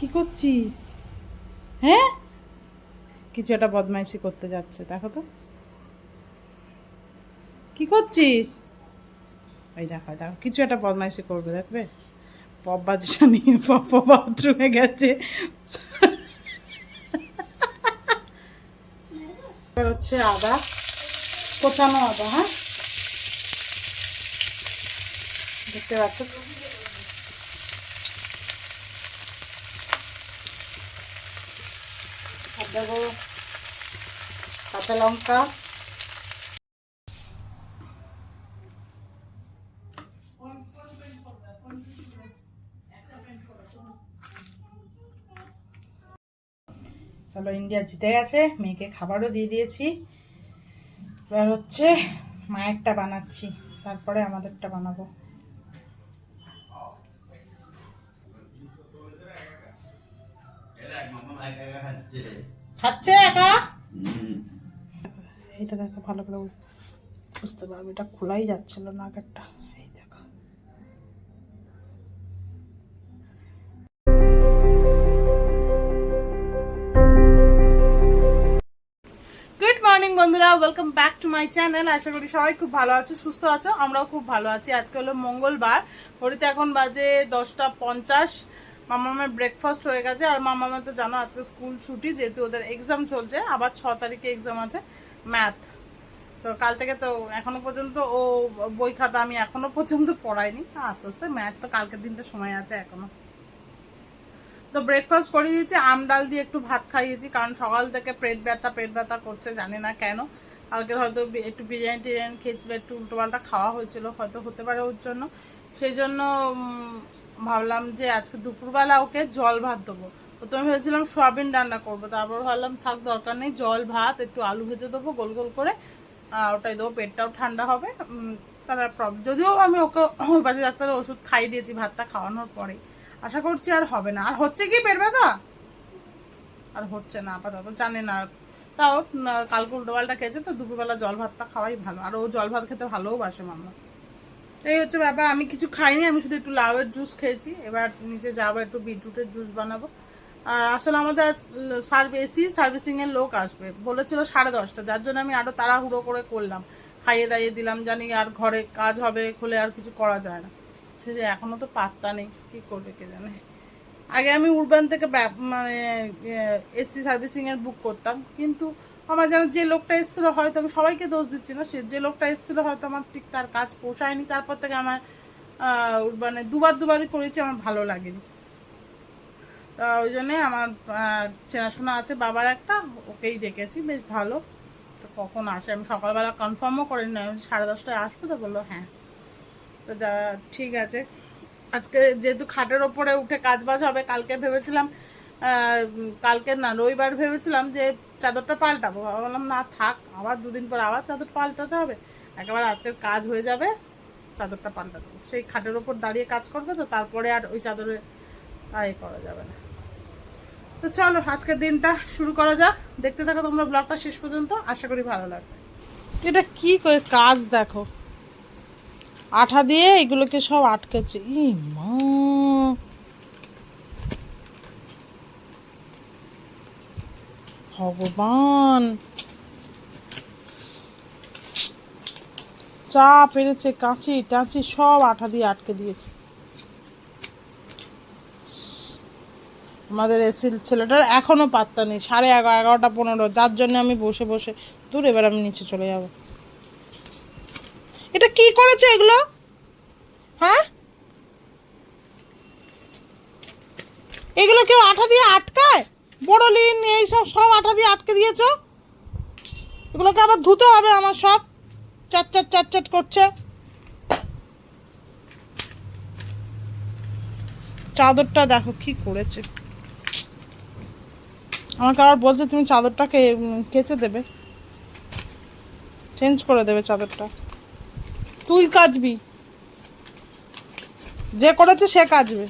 কি করছিস? হ্যাঁ, কিছু একটা বদমাইশি করতে যাচ্ছে, দেখো তো কি করছিস। এই দেখো দেখো, কিছু একটা বদমাইশি করবে, দেখবে। পপ বাজিটা নিয়ে পপ বাথরুমে গেছে। এবার হচ্ছে আদা, কোচানো আদা। হ্যাঁ, দেখতে পাচ্ছ। আর দেবো কাঁচা লঙ্কা, চলো ইন্ডিয়া জিতে গেছে, মেয়েকে খাবারও দিয়ে দিয়েছি। এবার হচ্ছে মায়েরটা বানাচ্ছি, তারপরে আমাদেরটা বানাবো। খাচ্ছে একা। এইটা দেখো, ভালো করে বুঝতে পারবে, এটা খোলাই যাচ্ছিল না আগেরটা। এই দেখো। গুড মর্নিং বন্ধুরা, welcome back to my channel. আশা করি সবাই খুব ভালো আছো, সুস্থ আছো। আমরাও খুব ভালো আছি। আজকে হলো মঙ্গলবার, ঘড়িতে এখন বাজে 10টা 50। মামামের ব্রেকফাস্ট হয়ে গেছে। আর মামামের তো জানো আজকে স্কুল ছুটি, যেহেতু ওদের এক্সাম চলছে। আবার 6 তারিখে এক্সাম আছে ম্যাথ। তো কাল থেকে তো এখনো পর্যন্ত ও বই খাতা আমি এখনো পর্যন্ত পড়াইনি। আস্তে আস্তে ম্যাথ তো কালকের দিনটা সময় আছে এখনো। তো ব্রেকফাস্ট করে দিয়েছি, আম ডাল দিয়ে একটু ভাত খাইয়েছি, কারণ সকাল থেকে পেট ব্যথা করছে, জানি না কেন। কালকে হয়তো একটু বিরিয়ানি টিরিয়ানি খেয়েছিল, একটু উল্টোপাল্টা খাওয়া হয়েছিল, হয়তো হতে পারে ওর জন্য। সেই জন্য ভাবলাম যে আজকে দুপুরবেলা ওকে জল ভাত দেবো। প্রথমে ভেবেছিলাম সোয়াবিন রান্না করবো, তারপর ভাবলাম থাক, দরকার নেই, জল ভাত একটু আলু ভেজে দেবো গোল গোল করে, ওটাই দেবো, পেটটাও ঠান্ডা হবে। তার প্রবলেম, যদিও আমি ওকে হোমিওপ্যাথি ডাক্তারের ওষুধ খাইয়ে দিয়েছি ভাতটা খাওয়ানোর পরে। আশা করছি আর হবে না। আর হচ্ছে কি পেট ব্যথা আর হচ্ছে না আপাতত, জানি না। তাও কালকে উল্টোপাল্টা খেয়েছে, তো দুপুরবেলা জল ভাতটা খাওয়াই ভালো। আর ও জল ভাত খেতে ভালোও বাসে মামা। এই হচ্ছে ব্যাপার। আমি কিছু খাইনি, আমি শুধু একটু লাউয়ের জুস খেয়েছি। এবার নিচে যাবো, একটু বিটরুটের জুস বানাবো। আর আসলে আমাদের আজ সার্ভিসিংয়ের লোক আসবে বলেছিল 10:30, যার জন্য আমি আরও তাড়াহুড়ো করে করলাম, খাইয়ে দাইয়ে দিলাম। জানি আর ঘরে কাজ হবে খুলে, আর কিছু করা যায় না। সে যে এখনও তো পাত্তা নেই, কী করবে কে জানে। আগে আমি উরবান থেকে মানে এসি সার্ভিসিংয়ের বুক করতাম, কিন্তু আমার যেন যে লোকটা এসেছিলো, হয়তো আমি সবাইকে দোষ দিচ্ছি না, সে যে লোকটা এসেছিলো হয়তো আমার ঠিক তার কাজ পোষায়নি। তারপর থেকে আমার উরবানে দুবারই করেছি, আমার ভালো লাগেনি। তা ওই জন্যে আমার চেনাশোনা আছে বাবার একটা, ওকেই ডেকেছি, বেশ ভালো। তো কখন আসে আমি সকালবেলা কনফার্মও করিনি, না 10:30টায় আসবো, তো বললো হ্যাঁ। তো যা ঠিক আছে। আজকে যেহেতু খাটের ওপরে উঠে কাজ বাজ হবে, কালকে ভেবেছিলাম কালকে না, রবিবার ভেবেছিলাম যে চাদরটা পাল্টাবো। বললাম না থাক, আবার 2 দিন পর আবার চাদর পাল্টাতে হবে, একেবারে আজকের কাজ হয়ে যাবে, চাদরটা পাল্টাতে হবে। সেই খাটের ওপর দাঁড়িয়ে কাজ করবে, তো তারপরে আর ওই চাদরে করা যাবে না। তো চলো আজকের দিনটা শুরু করা যাক। দেখতে থাকো তোমরা ব্লগটা শেষ পর্যন্ত, আশা করি ভালো লাগবে। এটা কি করে কাজ দেখো, আঠা দিয়ে এগুলোকে সব আটকেছে। ই মা, ভগবান, চা পেরেছে, কাঁচি টাচি সব আঠা দিয়ে আটকে দিয়েছে। আমাদের এসির ছেলেটার এখনো পাত্তা নেই। 11:30, 11:15, যার জন্য আমি বসে বসে দূর। এবার আমি নিচে চলে যাব। এটা কি করেছে এগুলো? হ্যাঁ, এগুলো কেউ আঠা দিয়ে আটকায়? বোরোলিন এইসব সব আঠা দিয়ে আটকে দিয়েছো। এগুলোকে আবার ধুতে হবে আমার সব, চাট চাট চাট চাট করছে। চাদরটা দেখো কি করেছে। আমাকে আবার বলছে তুমি চাদরটাকে কেচে দেবে, চেঞ্জ করে দেবে চাদরটা। তুই কাচবি, যে করেছে সে কাচবে।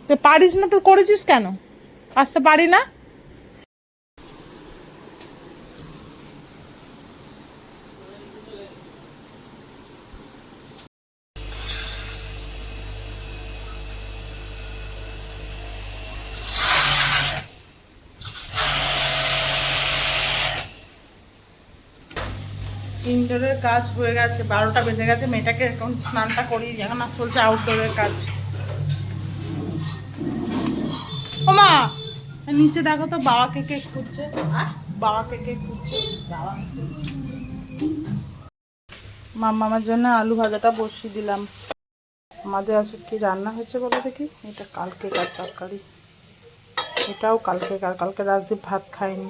তুই পারিস না তো করেছিস কেন? কাচতে পারি না। ইনডোরের কাজ হয়ে গেছে, 12টা বেজে গেছে। মেয়েটাকে এখন স্নানটা করিয়ে দিই, এখন চলছে আউটডোরের কাজ। ও মা, নিচে দেখো তো বাবাকে কে খুঁজছে, বাবাকে কে খুঁজছে। মামার জন্য আলু ভাজাটা বসিয়ে দিলাম। আমাদের আজকে কি রান্না হয়েছে বলো দেখি। এটা কালকেকার তরকারি, এটাও কালকেকার, কালকে রাজদীপ ভাত খায়নি।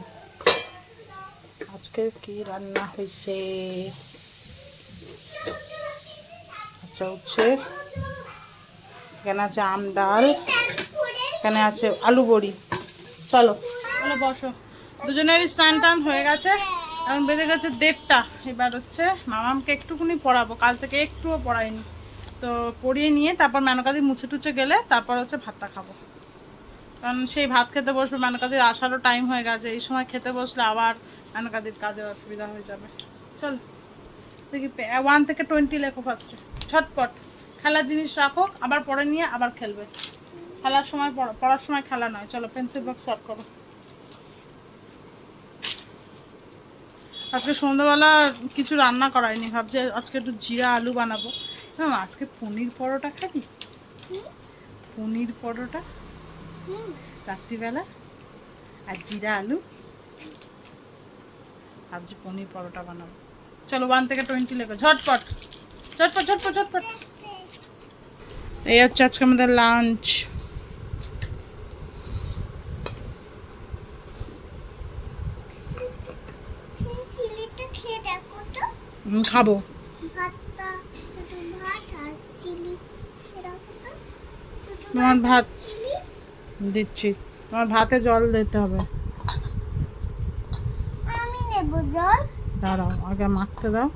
আজকে কি রান্না হয়েছে, আচ্ছা হচ্ছে এখানে আছে আম ডাল, এখানে আছে আলু বড়ি। চলো চলো বসো। দুজনেরই স্নান টান হয়ে গেছে, এখন বেজে গেছে 1:30। এবার হচ্ছে মামামকে একটুখানি পড়াবো, কাল থেকে একটুও পড়াইনি, তো পড়িয়ে নিয়ে তারপর মেনকাদি মুছে টুছে গেলে তারপর হচ্ছে ভাতটা খাবো। কারণ সেই ভাত খেতে বসবে, মেনকাদির আসারও টাইম হয়ে গেছে, এই সময় খেতে বসলে আবার মেনকাদির কাজের অসুবিধা হয়ে যাবে। চল দেখি 1 থেকে 20 লেখো ফার্স্টে, ছটপট। খেলার জিনিস রাখো, আবার পরে নিয়ে আবার খেলবে। খেলার সময় পড়ার সময় খেলা নয়। চলো পেন্সিল বক্স শর্ট করো। আজকে সন্ধ্যাবেলা কিছু রান্না করাইনি, ভাবছি আজকে একটু জিরা আলু বানাবো। আজকে পনির পরোটা খাবি? পনির পরোটা রাত্রিবেলা আর জিরা আলু, ভাবছি পনির পরোটা বানাবো। চলো 1 থেকে 20 লেখো, ঝটপট ঝটপট ঝটপট ঝটপট। এই হচ্ছে আজকে আমাদের লাঞ্চ। খাবো তোমার ভাত দিচ্ছি, তোমার ভাতে জল দিতে হবে। আমি নেব জল, দাঁড়াও আগে মাখতে দাও।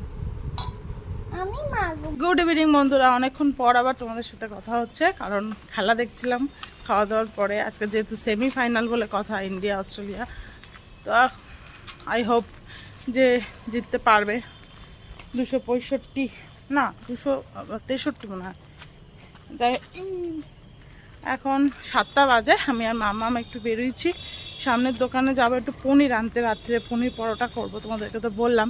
আমি মাখবো। গুড ইভিনিং বন্ধুরা, অনেকক্ষণ পর আবার তোমাদের সাথে কথা হচ্ছে, কারণ খেলা দেখছিলাম খাওয়া দাওয়ার পরে। আজকে যেহেতু সেমিফাইনাল বলে কথা, ইন্ডিয়া অস্ট্রেলিয়া, তো আই হোপ যে জিততে পারবে। 265 না 263 মনে হয়। তাই এখন 7টা বাজে, আমি আর মামা একটু বেরোইছি, সামনের দোকানে যাবো একটু পনির আনতে, রাত্রে পনির পরোটা করবো, তোমাদেরকে তো বললাম।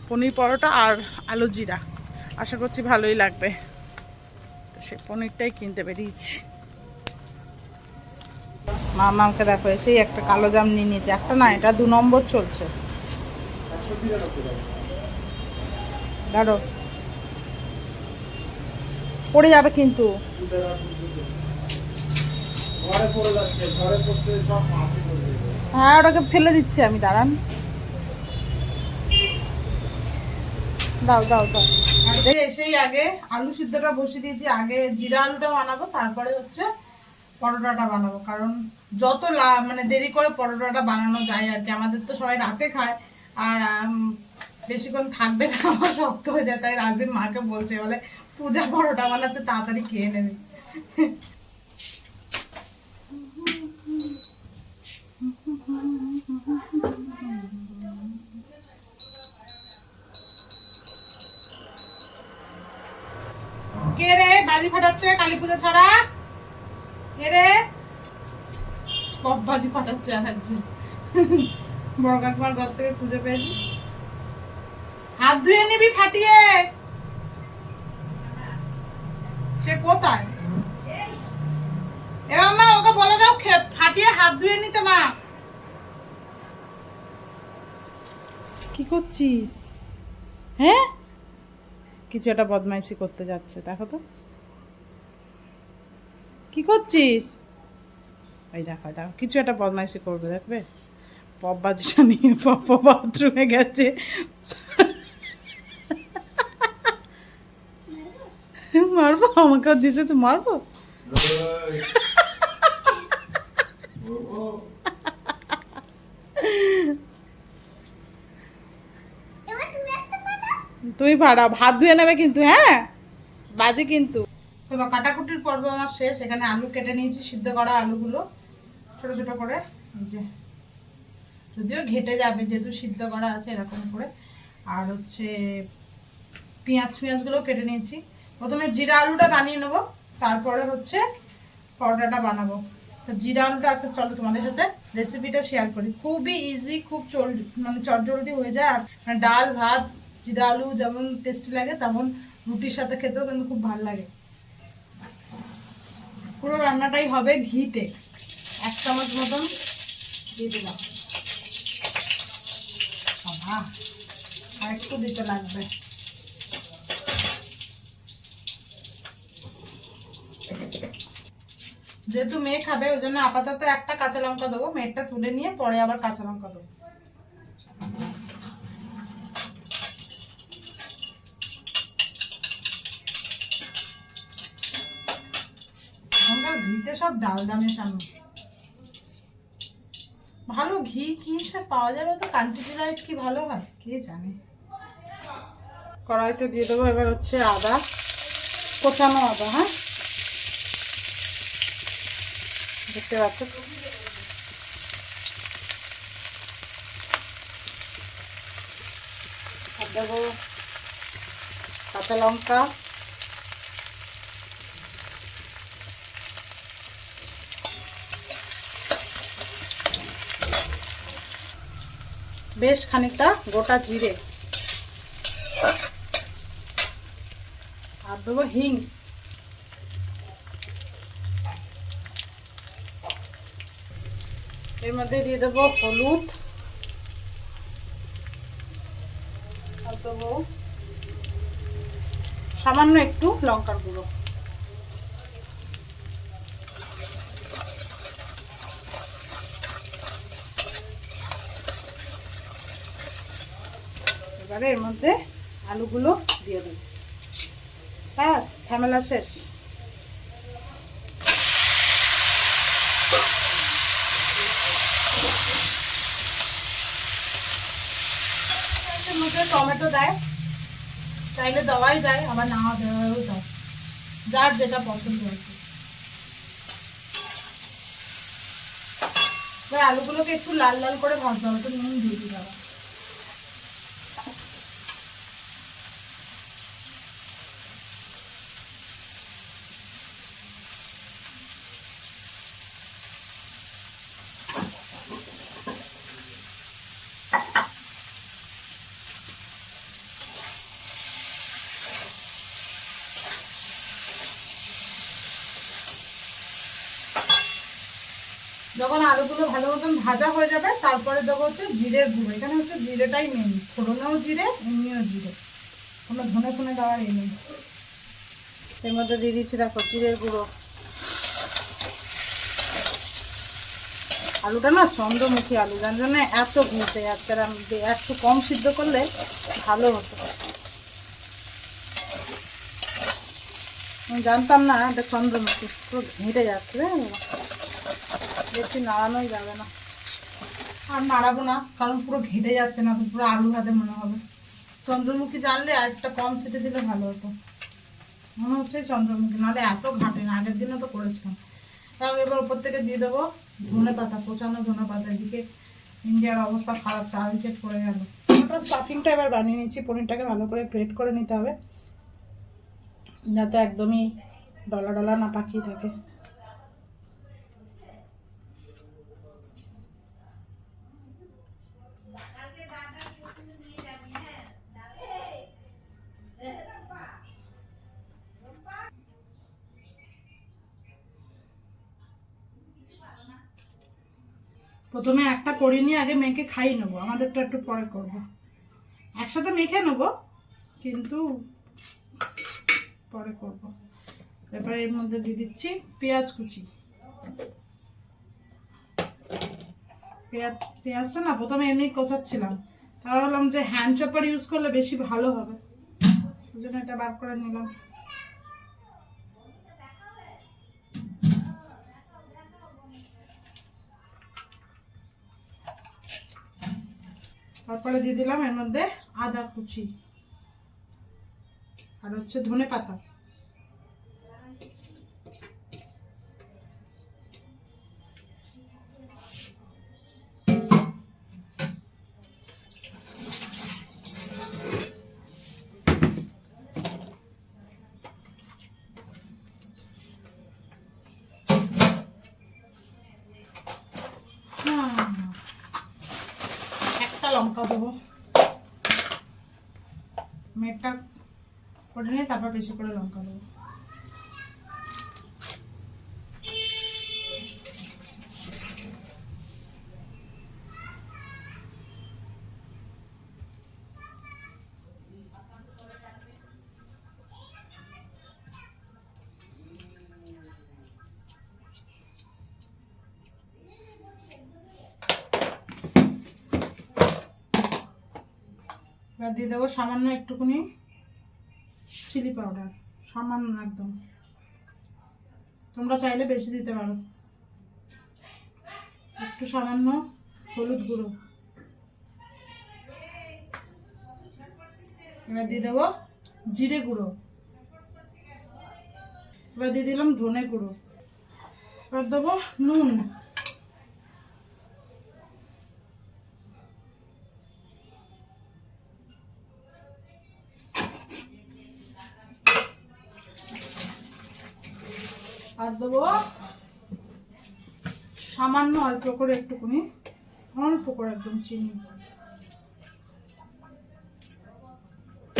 পনির পরোটা আর আলু জিরা, আশা করছি ভালোই লাগবে, তো সে পনিরটাই কিনতে বেরিয়েছি। মামাকে দেখো এসেই একটা কালো জাম নিয়ে নিয়েছে, একটা না এটা 2 নম্বর চলছে। দাঁড়ো পড়ে যাবে কিন্তু, হ্যাঁ ওটাকে ফেলে দিচ্ছি আমি, দাঁড়ান। দাও দাও দাও। এসেই আগে আলু সিদ্ধটা বসিয়ে দিয়েছি, আগে জিরা আলুটা বানাবো, তারপরে হচ্ছে পরোটাটা বানাবো। কারণ যত মানে দেরি করে পরোটাটা বানানো যায় আর কি, আমাদের তো সবাই রাতে খায়, আর বেশিক্ষণ থাকবে না, আমার শক্ত হয়ে যায়। তাই রাজীব মাকে বলছে, বলে পূজা পরোটা বানাচ্ছে, তাড়াতাড়ি খেয়ে নেবে। কে রে বাজি ফাটাচ্ছে কালী পুজো ছাড়া? কে রে সব বাজি ফাটাচ্ছে? আর একজন বড় কাকুমার ঘর থেকে খুঁজে পেয়েছি। হাত ধুয়ে নিবি ফাটিয়ে। সে কোথায়? এ মা ওকে বলে দাও ফাটিয়ে হাত ধুয়ে নিতে। মা কি করছিস? হ্যাঁ কিছু একটা বদমাইশি করতে যাচ্ছে, দেখো তো কি করছিস। এই দেখো দেখো কিছু একটা বদমাইশি করবে, দেখবে। পপ বাজিটা নিয়ে পপ বাথরুমে গেছে। মারবো? আমাকে দিয়েছে তো মারবো। তুমি ভাড়া ভাত ধুয়ে নেবে কিন্তু, হ্যাঁ বাজে কিন্তু। এবার কাটাকুটির পর্ব আমার শেষ। এখানে আলু কেটে নিয়েছি, সিদ্ধ করা আলুগুলো ছোট ছোট করে, যে যদিও ঘেটে যাবে যেহেতু সিদ্ধ করা আছে এরকম করে। আর হচ্ছে পেঁয়াজগুলো কেটে নিয়েছি। প্রথমে জিরা আলুটা বানিয়ে নেবো, তারপরে হচ্ছে পরোটাটা বানাবো। তো তো জিরা আলুটা আজকে চলো তোমাদের সাথে রেসিপিটা শেয়ার করি। খুবই ইজি, খুব চটজলদি হয়ে যায়। আর ডাল ভাত জিরা আলু যেমন টেস্টি লাগে, তেমন রুটির সাথে খেতেও কিন্তু খুব ভালো লাগে। পুরো রান্নাটাই হবে ঘিতে। 1 চামচ মতন দিয়ে দিলাম। আর একটু দিতে লাগবে। যেহেতু মেয়ে খাবে ওই জন্য আপাতত একটা কাঁচা লঙ্কা দেবো, মেয়েরটা তুলে নিয়ে পরে আবার কাঁচা লঙ্কা দেবো। ঘিতে সব ডালদা মেশানো। ভালো ঘি কি সে পাওয়া যাবে তো, কান্ট্রি লাইট কি ভালো হয় কে জানে। কড়াইতে দিয়ে দেবো এবার হচ্ছে আদা, কোচানো আদা। হ্যাঁ, দেখতে পাচ্ছ। আর দেবো কাঁচা লঙ্কা, বেশ খানিকটা গোটা জিরে, আর দেবো হিং। এর মধ্যে দিয়ে দেবো হলুদ, আর দেবো সামান্য একটু লঙ্কার গুঁড়ো। এবারে এর মধ্যে আলুগুলো দিয়ে দেবো, ব্যাস ঝামেলা শেষ। মধ্যে টমেটো দেয়, চাইলে দেওয়াই যায়, আবার না দেওয়াও যায়, যার যেটা পছন্দ হয়েছে। এবার আলুগুলোকে একটু লাল লাল করে ভাজতে হবে, একটু নুন দিয়ে দিতে হবে। যখন আলুগুলো ভালো মতন ভাজা হয়ে যাবে তারপরে দেবো হচ্ছে জিরের গুঁড়ো। এখানে হচ্ছে জিরেটাই মেন, ফোড়নেও জিরে, এমনিও জিরে, কোনো ধনে ফোনে দেওয়ার এ নেই। এর মধ্যে দিয়ে দিচ্ছি দেখো জিরের গুঁড়ো। আলুটা না চন্দ্রমুখী আলু, যার জন্য এত ঘুরতে যাচ্ছে। একটু কম সিদ্ধ করলে ভালো হতো। আমি জানতাম না এটা চন্দ্রমুখী, পুরো ঘেঁটে যাচ্ছে। বেশি নাড়ানোই যাবে না, আর নাড়াবো না, কারণ পুরো ঘেটে যাচ্ছে না, পুরো আলু ভাতে মনে হবে। চন্দ্রমুখী জানলে আর একটা কম সিটে দিলে ভালো হতো। মনে হচ্ছে চন্দ্রমুখী, নাহলে এত ঘাটে না। আগের দিনও তো করেছিলাম। তাও এবার উপর থেকে দিয়ে দেবো ধনে পাতা, কোচানো ধনে পাতা। এদিকে ইন্ডিয়ার অবস্থা খারাপ, 4 উইকেট পড়ে গেল। স্টাফিংটা এবার বানিয়ে নিচ্ছি। পনিরটাকে ভালো করে গ্রেট করে নিতে হবে, যাতে একদমই ডলা ডলা না পাকিয়ে থাকে। প্রথমে একটা করে নিয়ে আগে মেখে খাইয়ে নেবো, আমাদেরটা একটু পরে করবো। একসাথে মেখে নেবো কিন্তু পরে করবো। এবার এর মধ্যে দিয়ে দিচ্ছি পেঁয়াজ কুচি। পেঁয়াজটা না প্রথমে এমনি কোচাচ্ছিলাম, তারপর বললাম যে হ্যান্ড চপার ইউজ করলে বেশি ভালো হবে, ওই জন্য এটা বার করে নিলাম। তারপরে দিয়ে দিলাম এর মধ্যে আদা কুচি, আর হচ্ছে ধনে পাতা। লঙ্কা দেবো, মেটটা করে নিয়ে তারপর বেশি করে লঙ্কা দেবো। এবার দিয়ে দেবো সামান্য একটুখানি চিলি পাউডার, সামান্য একদম, তোমরা চাইলে বেশি দিতে পারো। একটু সামান্য হলুদ গুঁড়ো, এবার দিয়ে দেবো জিরে গুঁড়ো, এবার দিয়ে দিলাম ধনে গুঁড়ো, এবার দেবো নুন, আর দেবো সামান্য অল্প করে একটুখানি, অল্প করে একদম চিনি,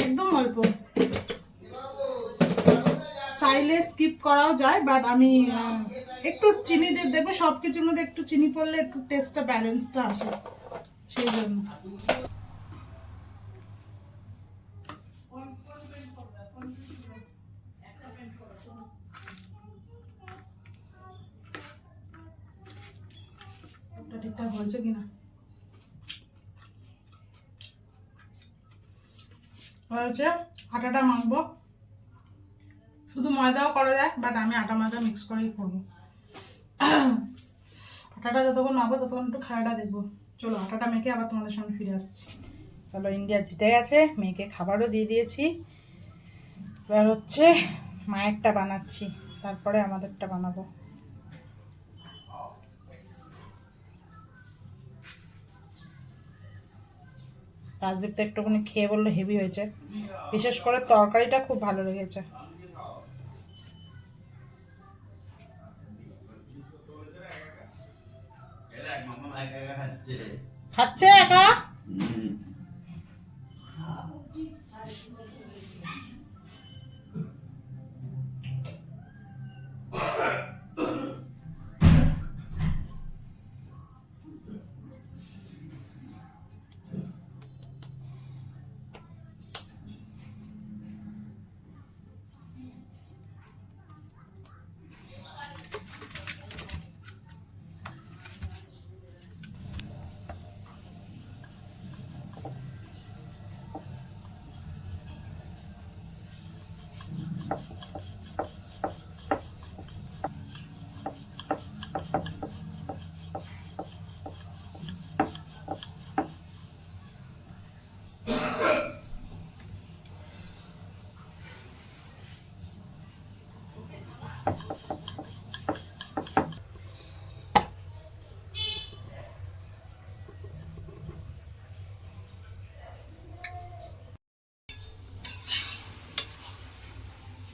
একদম অল্প, চাইলে স্কিপ করাও যায়, বাট আমি একটু চিনি দিয়ে দেখবে সব কিছুর মধ্যে একটু চিনি পড়লে একটু টেস্টটা ব্যালেন্সটা আসে, সেই জন্য। ঠিকঠাক হয়েছে কিনা, এবার হচ্ছে আটাটা মাখবো। শুধু ময়দাও করা যায়, বাট আমি আটা ময়দা মিক্স করেই করবো। আটাটা যতক্ষণ মাখবো ততক্ষণ একটু খাওয়াটা দেখবো। চলো আটাটা মেখে আবার তোমাদের সামনে ফিরে আসছি। চলো, ইন্ডিয়া জিতে গেছে, মেয়েকে খাবারও দিয়ে দিয়েছি, এবার হচ্ছে মায়েরটা বানাচ্ছি, তারপরে আমাদেরটা বানাবো। রাজদীপটা একটুখানি খেয়ে বললো হেভি হয়েছে, বিশেষ করে তরকারিটা খুব ভালো লেগেছে। খাচ্ছে একা,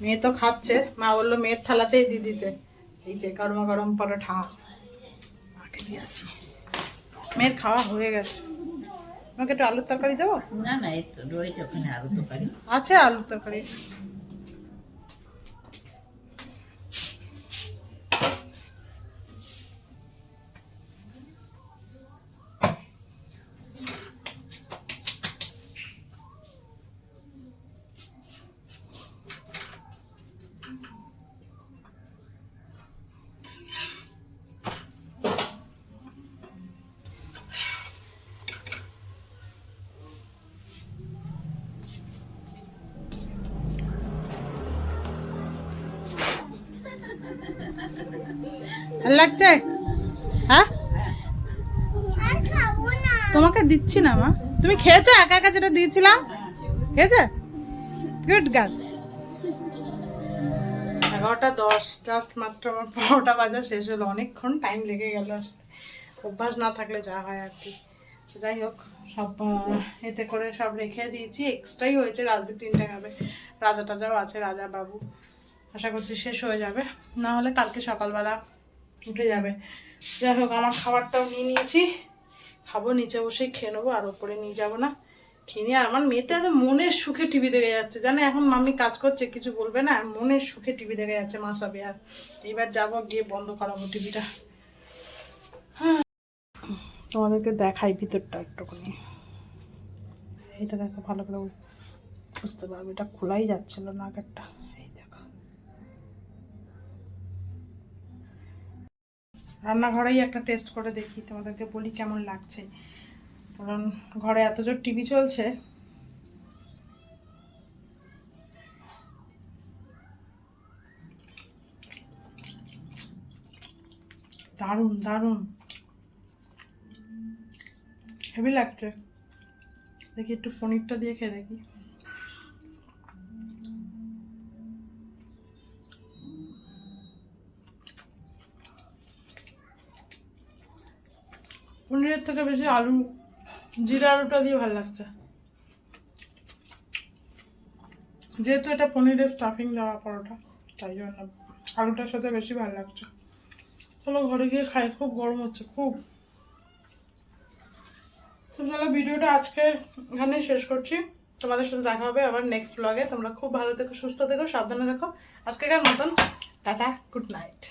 মেয়ে তো খাচ্ছে, মা বললো মেয়ের থালাতেই দিয়ে দিতে। এই যে গরম গরম পরোটা, মাকে দিয়ে আসি। মেয়ের খাওয়া হয়ে গেছে, আমাকে একটু আলুর তরকারি দেবো? না না, এই তো রয়েছে ওখানে আলু তরকারি আছে, আলুর তরকারি। ভাল লাগছে? হ্যাঁ, আর খাবো না। তোমাকে দিচ্ছি না মা, তুমি খেয়েছো একা একা যেটা দিয়েছিলাম, খেয়েছো? Good girl. 11:10 জাস্ট মাত্র আমার পরোটা ভাজা শেষ হলো, অনেকক্ষণ টাইম লেগে গেল, আসলে অভ্যাস না থাকলে যা হয় আর কি। যাই হোক, সব এতে করে সব রেখে দিয়েছি, এক্সট্রাই হয়েছে, রাজদীপ 3টা খাবে, রাজা টাজাও আছে, রাজা বাবু, আশা করছি শেষ হয়ে যাবে, না হলে কালকে সকালবেলা উঠে যাবে। যাই হোক, আমার খাবারটাও নিয়ে নিয়েছি, খাবো, নিচে বসেই খেয়ে নেবো, আর ওপরে নিয়ে যাবো না, খেয়ে নিয়ে। আর আমার মেয়েতে এত মনের সুখে টিভি দেখে যাচ্ছে, জানে এখন মাম্মি কাজ করছে কিছু বলবে না, মনের সুখে টিভি দেখে যাচ্ছে মাসাবে। আর এইবার যাবো, গিয়ে বন্ধ করাবো টিভিটা। তোমাদেরকে দেখাই ভিতরটা একটুখানি, এইটা দেখো ভালো করে বুঝতে পারবে, এটা খোলাই যাচ্ছিল না আগেরটা। এই দেখো, রান্নাঘরেই একটা টেস্ট করে দেখি, তোমাদেরকে বলি কেমন লাগছে, কারণ ঘরে এত জোর টিভি চলছে। দারুণ দারুণ, হেভি লাগছে। দেখি একটু পনিরটা দিয়ে খেয়ে দেখি। পনিরের থেকে বেশি আলু, জিরা আলুটা দিয়ে ভালো লাগছে, যেহেতু এটা পনিরের স্টাফিং দেওয়া পরোটা, তাই জন্য আলুটার সাথে বেশি ভালো লাগছে। চলো ঘরে গিয়ে খাই, খুব গরম হচ্ছে খুব। তো চলো ভিডিওটা আজকে এখানেই শেষ করছি, তোমাদের সাথে দেখা হবে আবার নেক্সট ব্লগে। তোমরা খুব ভালো থেকো, সুস্থ থেকো, সাবধানে থেকো। আজকেকার মতন টাটা, গুড নাইট।